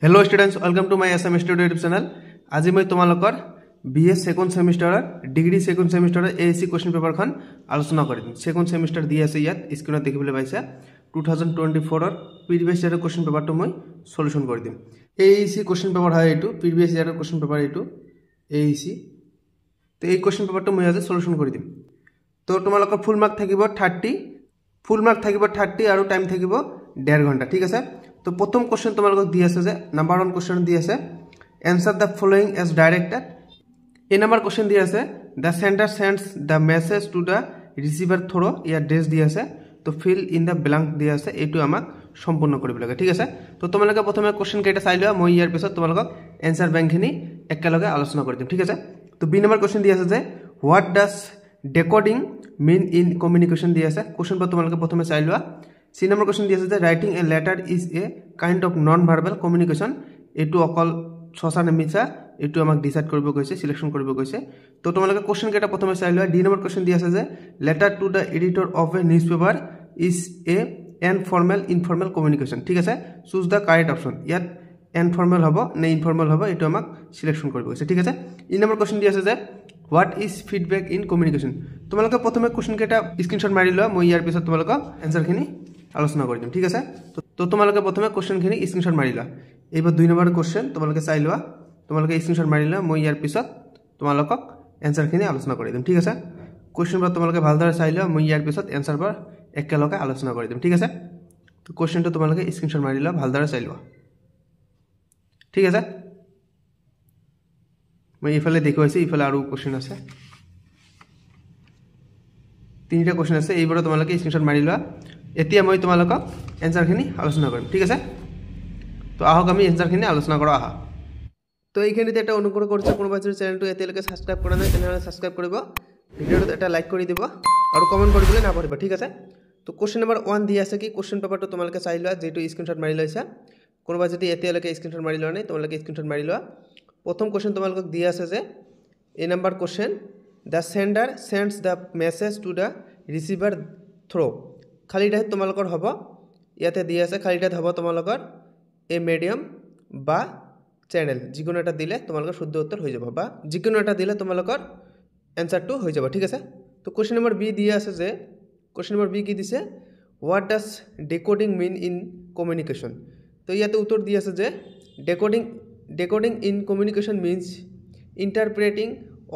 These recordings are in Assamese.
Hello students, welcome to my SM Studio YouTube channel. আজি মই তোমালোকৰ BS সেকেন্ড সেমিস্টাৰৰ ডিগ্ৰী সেকেন্ড সেমিস্টাৰৰ ASC কোশ্চেন পেপাৰখন আলোচনা কৰিম। সেকেন্ড সেমিস্টাৰ দি আছে ইয়াত স্ক্ৰিনত দেখিবলৈ পাইছা 2024 ৰ প্ৰিভিয়াস ইয়াৰৰ কোশ্চেন পেপাৰটো মই সলিউশন কৰি দিম। ASC কোশ্চেন পেপাৰ হয় এটো প্ৰিভিয়াস ইয়াৰৰ কোশ্চেন পেপাৰ এটো ASC। তো এই কোশ্চেন পেপাৰটো মই আজি সলিউশন কৰি দিম। তো তোমালোকৰ ফুল মাৰ্ক থাকিব 30 ফুল মাৰ্ক থাকিব 30 আৰু টাইম থাকিব 1.5 ঘণ্টা ঠিক আছে। তো প্রথম কোশ্চেন তোমালোকক দি আছে যে নাম্বার 1 কোশ্চেন দি আছে answer the following as directed। এই নাম্বার কোশ্চেন দি আছে the sender sends the message to the receiver through ইয়ার ড্রেস দি আছে। তো fill in the blank দি আছে এটো আমাক সম্পূর্ণ কৰিব লাগে ঠিক আছে। তো তোমালোকে প্ৰথমে কোশ্চেন কেইটা চাই লোৱা মই ইয়াৰ পিছত তোমালোকক आंसर ব্যাংকখিনি একেলগে আলোচনা কৰি দিম ঠিক আছে। তো বি নাম্বার কোশ্চেন দি আছে যে what does decoding mean in communication দি আছে। কোশ্চেন তোমালোকে প্ৰথমে চাই লোৱা। C number question দিছে যে writing a letter is a kind of non verbal communication এটো অকল সঁচা নে মিছা এটো আমাক ডিসাইড কৰিব কৈছে সিলেকশন কৰিব কৈছে। তো তোমালোকে কোশ্চেন কেটা প্ৰথমে চাই লোৱা। ডি নম্বৰ কোশ্চেন দি আছে যে letter to the editor of a newspaper is a informal informal communication ঠিক আছে। choose the correct option ইয়াত informal হ'ব নে informal হ'ব এটো আমাক সিলেকশন কৰিব কৈছে ঠিক আছে। ই নম্বৰ কোশ্চেন দি আছে যে what is feedback in communication। তোমালোকে প্ৰথমে কোশ্চেন কেটা স্ক্ৰিনশট মাৰি লোৱা মই ইয়াৰ পিছত তোমালোকক आंसर খিনি আলোচনা কৰি দিম ঠিক আছে। তো তোমালোকে প্ৰথমে কোশ্চেনখিনি স্ক্ৰিনশট মাৰি লোৱা। এইবাৰ 2 নম্বৰ কোশ্চেন তোমালোকে চাই লোৱা। তোমালোকে স্ক্ৰিনশট মাৰি লোৱা মই ইয়াৰ পিছত তোমালোকক आंसरখিনি আলোচনা কৰি দিম ঠিক আছে। কোশ্চেনবোৰ তোমালোকে ভালদৰে চাই লোৱা মই ইয়াৰ পিছত आंसरবোৰ একেলগে আলোচনা কৰি দিম ঠিক আছে। তো কোশ্চেনটো তোমালোকে স্ক্ৰিনশট মাৰি লোৱা ভালদৰে চাই লোৱা ঠিক আছে। মই ইফালে দেখুৱাইছো ইফালে আৰু কোশ্চেন আছে তিনিটা কোশ্চেন আছে এইবোৰ তোমালোকে স্ক্ৰিনশট মাৰি লোৱা। এতিয়া মই তোমালোকক आंसरখিনি আলোচনা কৰিম ঠিক আছে। তো আহক আমি आंसरখিনি আলোচনা কৰা আহা। তো এইখিনিতে এটা অনুগ্ৰহ কৰিছো কোনোবা যদি চ্যানেলটো এতিয়ালৈকে সাবস্ক্ৰাইব কৰা নাই তেনেহলে সাবস্ক্ৰাইব কৰিব, ভিডিওটো এটা লাইক কৰি দিব আৰু কমেন্ট কৰিবলৈ নাপাহৰিবা ঠিক আছে। তো কোশ্চেন নম্বৰ 1 দি আছে কি কোশ্চেন পেপাৰটো তোমালোকে চাই লোৱা যেটো স্ক্ৰিনশট মাৰি লৈছা। কোনোবা যদি এতিয়ালৈকে স্ক্ৰিনশট মাৰি লোৱা নাই তোমালোকে স্ক্ৰিনশট মাৰি লোৱা। প্ৰথম কোশ্চেন তোমালোকক দি আছে যে A number question the sender sends the message to the receiver through খালিটাত তোমালোকৰ হ'ব ইয়াতে দি আছে খালিটাত হ'ব তোমালোকৰ এ মিডিয়াম বা চ্যানেল যিকোনো এটা দিলে তোমালোকৰ শুদ্ধ উত্তৰ হৈ যাব বা যিকোনো এটা দিলে তোমালোকৰ आंसरটো হৈ যাব ঠিক আছে। তো কোশ্চেন নম্বৰ বি দি আছে যে কোশ্চেন নম্বৰ বি কি দিছে what does decoding mean in communication। তো ইয়াতে উত্তৰ দি আছে যে decoding in communication means interpreting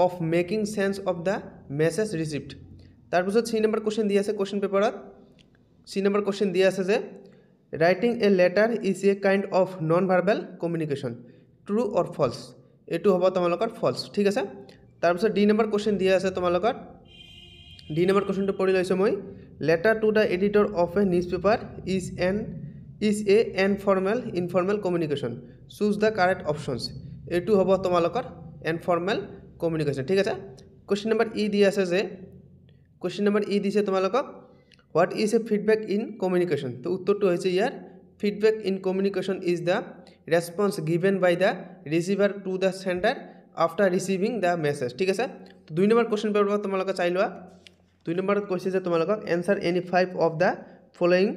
of making sense of the message received। তাৰপিছত সি নম্বৰ কোশ্চেন দি আছে কোশ্চেন পেপাৰত সি নম্বৰ কোশ্চেন দি আছে যে writing a letter is a kind of non verbal communication true or false এটো হ'ব তোমালোকৰ false ঠিক আছে। তাৰপিছত ডি নম্বৰ কোশ্চেন দি আছে তোমালোকৰ ডি নম্বৰ কোশ্চেনটো পঢ়ি লৈছো মই letter to the editor of a newspaper is a informal informal communication choose the correct options এটো হ'ব তোমালোকৰ informal communication ঠিক আছে। কোশ্চেন নম্বৰ ই দি আছে যে কোশ্চেন নম্বৰ ই দিছে তোমালোকক what is a feedback in communication। তো উত্তৰটো হৈছে ইয়াৰ feedback in communication is the response given by the receiver to the sender after receiving the message ঠিক আছে। তো 2 নম্বৰ কোশ্চেন পেপাৰ তোমালোকে চাই লোৱা। 2 নম্বৰত কৈছে যে তোমালোকক answer any 5 of the following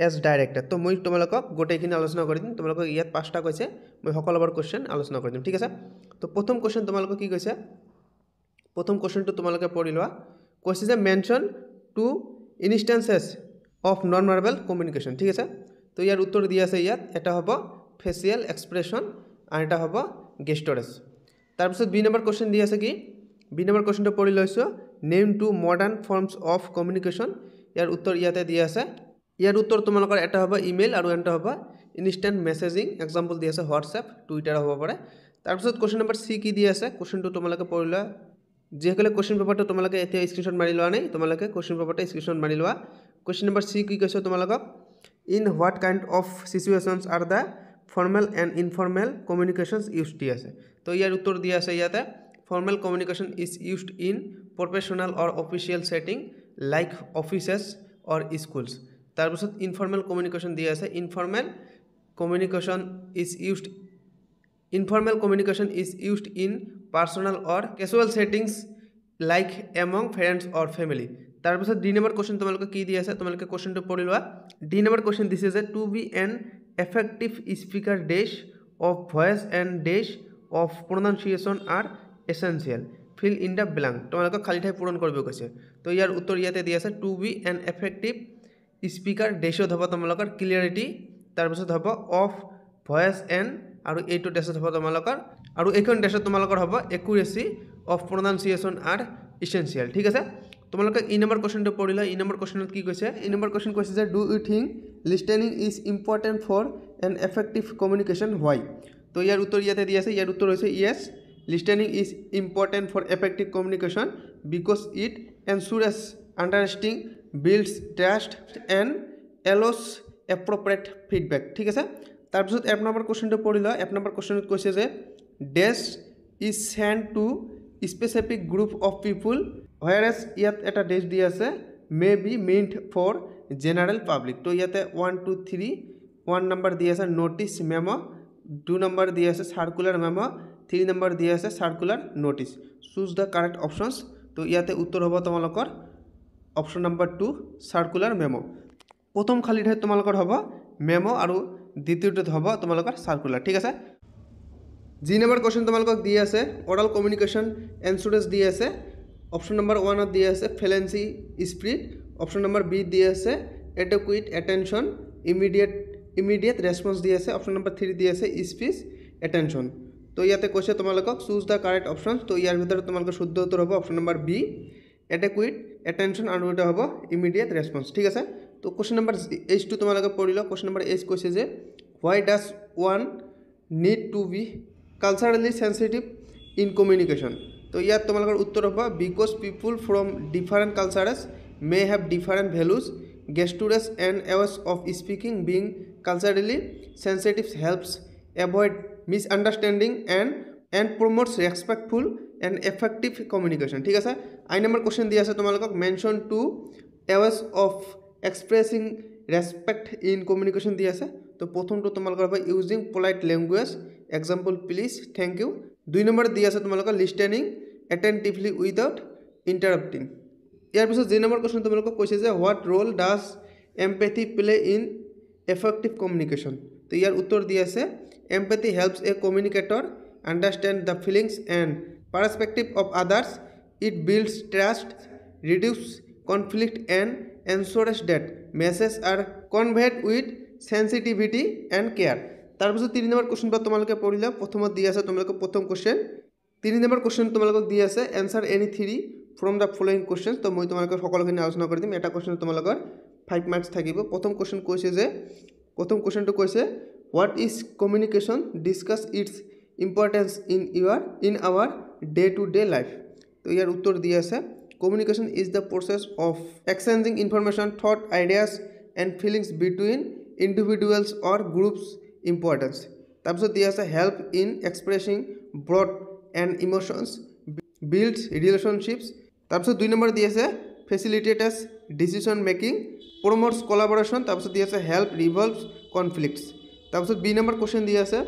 as directed। তো মই তোমালোকক গোটেইখিনি আলোচনা কৰি দিম। তোমালোকক ইয়াত 5টা কৈছে মই সকলোবোৰ কোশ্চেন আলোচনা কৰি দিম ঠিক আছে। তো প্ৰথম কোশ্চেন তোমালোকক কি কৈছে প্ৰথম কোশ্চেনটো তোমালোকে পঢ়ি লোৱা। কৈছে যে mention two instances of non verbal communication ঠিক আছে। তো ইয়াৰ উত্তৰ দি আছে ইয়াত এটা হ'ব facial expression আৰু এটা হ'ব gestures। তাৰপিছত বি নম্বৰ কোশ্চেন দি আছে কি বি নম্বৰ কোশ্চেনটো পঢ়ি লৈছো name two modern forms of communication ইয়াৰ উত্তৰ ইয়াতে দি আছে। ইয়াৰ উত্তৰ তোমালোকৰ এটা হ'ব ইমেইল আৰু এটা হ'ব ইনষ্টেন্ট মেসেজিং এক্সাম্পল দি আছে হোৱাটছএপ টুইটাৰ হ'ব পাৰে। তাৰপিছত কোশ্চেন নম্বৰ সি কি দি আছে কোশ্চেনটো তোমালোকে পঢ়ি লোৱা। যেসকলে কোশ্চেন পেপাৰটো তোমালোকে এতিয়া স্ক্ৰিনশট মাৰি লোৱা নাই তোমালোকে কোশ্চেন পেপাৰটো স্ক্ৰিনশট মাৰি লোৱা। কোশ্চেন নম্বৰ সি কি কৈছে তোমালোকক in what kind of situations are the formal and informal communications used দি আছে। তো ইয়াৰ উত্তৰ দি আছে ইয়াতে formal communication is used in professional or official setting like offices or schools। তাৰপিছত informal communication দি আছে informal communication is used in personal or casual settings like among friends or family। তাৰপিছত ডি নম্বৰ কোশ্চেন তোমালোকে কি দি আছে তোমালোকে কোশ্চেনটো পঢ়ি লোৱা। ডি নম্বৰ কোশ্চেন দিছে যে to be an effective speaker dash of voice and dash of pronunciation are essential. Fill in the blank. তোমালোকক খালি ঠাই পূৰণ কৰিব কৈছে। তো ইয়াৰ উত্তৰ ইয়াতে দি আছে to be an effective speaker ডেছত হ'ব তোমালোকৰ ক্লিয়াৰিটি, তাৰপিছত হ'ব অফ ভয়েস এন, আৰু এইটো ডেছত হ'ব তোমালোকৰ, আৰু এইখন ডেছত তোমালোকৰ হ'ব একুৰেচি অফ প্ৰনাউন্সিয়েশ্যন আৰ ইছেঞ্চিয়েল। ঠিক আছে, তোমালোকে ই নম্বৰ কুৱেশ্যনটো পঢ়িলা। ই নম্বৰ কুৱেশ্যনত কি কৈছে? ই নম্বৰ কুৱেশ্যন কৈছে যে do you think listening is important for an effective communication why? তো ইয়াৰ উত্তৰ ইয়াতে দি আছে। ইয়াৰ উত্তৰ হৈছে yes, listening is important for effective communication because it ensures understanding, builds trust and allows appropriate feedback. ঠিক আছে, তাৰপিছত এক নম্বৰ কুৱেশ্যনটো পঢ়িলা। এক নম্বৰ কুৱেশ্যনত কৈছে যে dash is send to specific group of people, whereas ইয়াত এটা ডেছ দি আছে may be meant for general public. তো ইয়াতে 1 2 3 1 নম্বৰ দি আছে নোটিছ মেমো, 2 নম্বৰ দি আছে সাৰ্কুলাৰ মেমো, 3 নম্বৰ দি আছে circular notice. Choose the correct options. তো ইয়াতে উত্তৰ হ'ব তোমালোকৰ অপশ্যন নম্বৰ 2 সাৰ্কুলাৰ মেমো। প্ৰথম খালী ঠাইত তোমালোকৰ হ'ব মেমো আৰু দ্বিতীয়টোত হ'ব তোমালোকৰ সাৰ্কুলাৰ। ঠিক আছে, যি নম্বৰ কুৱেশ্যন তোমালোকক দি আছে অৰাল কমিউনিকেশ্যন এনচুৰেঞ্চ দি আছে। অপশ্যন নম্বৰ 1ত দি আছে ফ্লুৱেঞ্চি স্পিড, অপশ্যন নম্বৰ বি দি আছে এডকুৱেট এটেনশ্যন, ইমিডিয়েট ৰেছপন্স দি আছে, অপশ্যন নম্বৰ 3 দি আছে স্পীচ এটেনশ্যন। তো ইয়াতে কৈছে তোমালোকক চুজ দ্য কাৰেক্ট অপশ্যন। তো ইয়াৰ ভিতৰত তোমালোকৰ শুদ্ধ উত্তৰ হ'ব অপশ্যন নম্বৰ বি এডকুৱেট এটেনশ্যন, আৰু এটা হ'ব ইমিডিয়েট ৰেছপন্স। ঠিক আছে, তো কুৱেশ্যন নম্বৰ এইচটো তোমালোকে পঢ়িলা। কুৱেশ্যন নম্বৰ এইচ কৈছে যে why does one need to be culturally sensitive in communication? তো ইয়াত তোমালোকৰ উত্তৰ হ'ব because people from different cultures may have different values, gestures and ways of speaking. Being culturally sensitive helps avoid misunderstanding and promotes respectful and effective communication. ঠিক আছে, আই নম্বৰ কুৱেশ্যন দি আছে তোমালোকক mention two ways of expressing respect in communication দি আছে। তো প্ৰথমটো তোমালোকৰ হ'ব using polite language, example please, thank you। 2 number দি আছে তোমালোকৰ listening attentively without interrupting। ইয়াৰ পিছত যি নম্বৰ কুৱেশ্যন তোমালোকক কৈছে যে what role does empathy play in effective communication? তো ইয়াৰ উত্তৰ দি আছে empathy helps a communicator understand the feelings and perspective of others, it builds trust, reduces conflict and ensures that message are conveyed with sensitivity and care. তাৰপিছত 3 নম্বৰ কুৱেশ্যনটো তোমালোকে পঢ়িলা। প্ৰথমত দি আছে তোমালোকক প্ৰথম কুৱেশ্যন। 3 নম্বৰ কুৱেশ্যন তোমালোকক দি আছে answer any 3 from the following question. তো মই তোমালোকৰ সকলোখিনি আলোচনা কৰি দিম। এটা কুৱেশ্যন তোমালোকৰ 5 মাৰ্কছ থাকিব। প্ৰথম কুৱেশ্যন কৈছে যে প্ৰথম কুৱেশ্যনটো কৈছে what is communication, discuss its importance in our day to day life. তো ইয়াৰ উত্তৰ দি আছে communication is the process of exchanging information, thought, ideas and feelings between individuals or groups importance. তাৰপিছত দি আছে help in expressing broad and emotions, builds relationships. তাৰপিছত 2 নম্বৰ দি আছে facilitates decision making, promotes collaboration. তাৰপিছত দি আছে হেল্প ৰিভলভছ কনফ্লিক্টছ। তাৰপিছত বি নম্বৰ কুৱেশ্যন দি আছে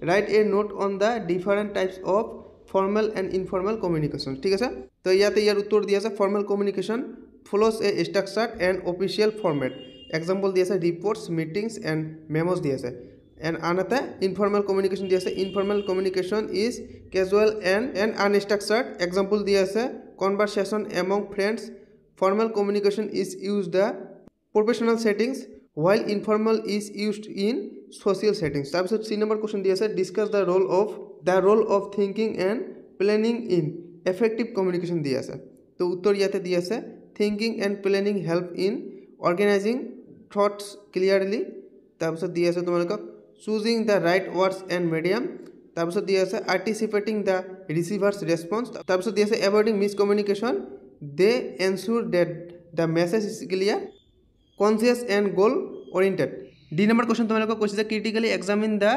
right a note on the different types of formal and informal communication. ঠিক আছে, তো ইয়াতে ইয়াৰ উত্তৰ দি আছে formal communication follows a structured and official format, example দি আছে ৰিপৰ্টছ, মিটিংছ এণ্ড মেম'জ দি আছে। এণ্ড আনহাতে ইনফৰ্মেল কমিউনিকেশ্যন দি আছে informal communication is casual and unstructured, example দি আছে conversation among friends. Formal communication is use the professional settings while informal is used in social settings. তাৰপিছত 3 নম্বৰ কুৱেশ্যন দি আছে discuss the role of thinking and planning in effective communication দি আছে। তো উত্তৰ ইয়াতে দি আছে thinking and planning help in organizing thoughts clearly. তাৰপিছত দি আছে তোমালোকক choosing the right words and medium. তাৰপিছত দি আছে আৰ্টিচিপেটিং দ্য ৰিচিভাৰ্ছ ৰেছপন্স। তাৰপিছত দি আছে avoiding miscommunication, they ensure that the message is clear, concise and goal oriented. D number question তোমালোকক কৈছে যে critically examine the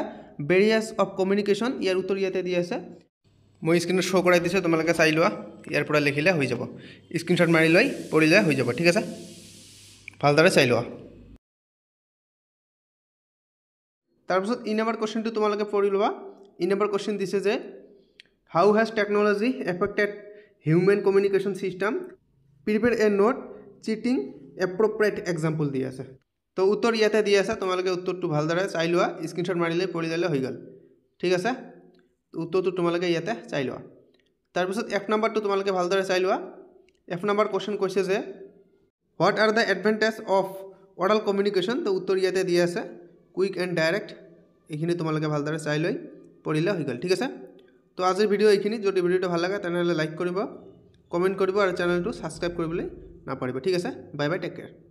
barriers of communication. ইয়াৰ উত্তৰ ইয়াতে দি আছে, মই স্ক্ৰীনত শ্ব' কৰাই দিছোঁ, তোমালোকে চাই লোৱা। ইয়াৰ পৰা লিখিলে হৈ যাব, স্ক্ৰীনশ্বট মাৰি লৈ পঢ়িলে হৈ যাব। ঠিক আছে, ভালদৰে চাই লোৱা। তাৰপিছত ই নম্বৰ কুৱেশ্যনটো তোমালোকে পঢ়ি লোৱা। ই নম্বৰ কুৱেশ্যন দিছে যে how has technology affected human communication system, prepare a note, citing, appropriate example দি আছে। তো উত্তৰ ইয়াতে দি আছে, তোমালোকে উত্তৰটো ভালদৰে চাই লোৱা, স্ক্ৰীনশ্বট মাৰিলে পঢ়ি ল'লে হৈ গ'ল। ঠিক আছে উত্তৰটো তোমালোকে ইয়াতে চাই লোৱা তাৰপিছত F নাম্বাৰটো তোমালোকে ভালদৰে চাই লোৱা F নাম্বাৰ কোৱেশ্চন কৈছে যে what are the advantage of oral communication তো উত্তৰ ইয়াতে দিয়া আছে কুইক এণ্ড ডাইৰেক্ট এইখিনি তোমালোকে ভালদৰে চাই লৈ পঢ়িলে হৈ গ'ল ঠিক আছে তো আজিৰ ভিডিঅ' এইখিনি যদি ভিডিঅ'টো ভাল লাগে তেনেহ'লে লাইক কৰিব কমেণ্ট কৰিব আৰু চেনেলটো ছাবস্ক্ৰাইব কৰিবলৈ নাপাহৰিব ঠিক আছে বাই বাই টেক কেয়াৰ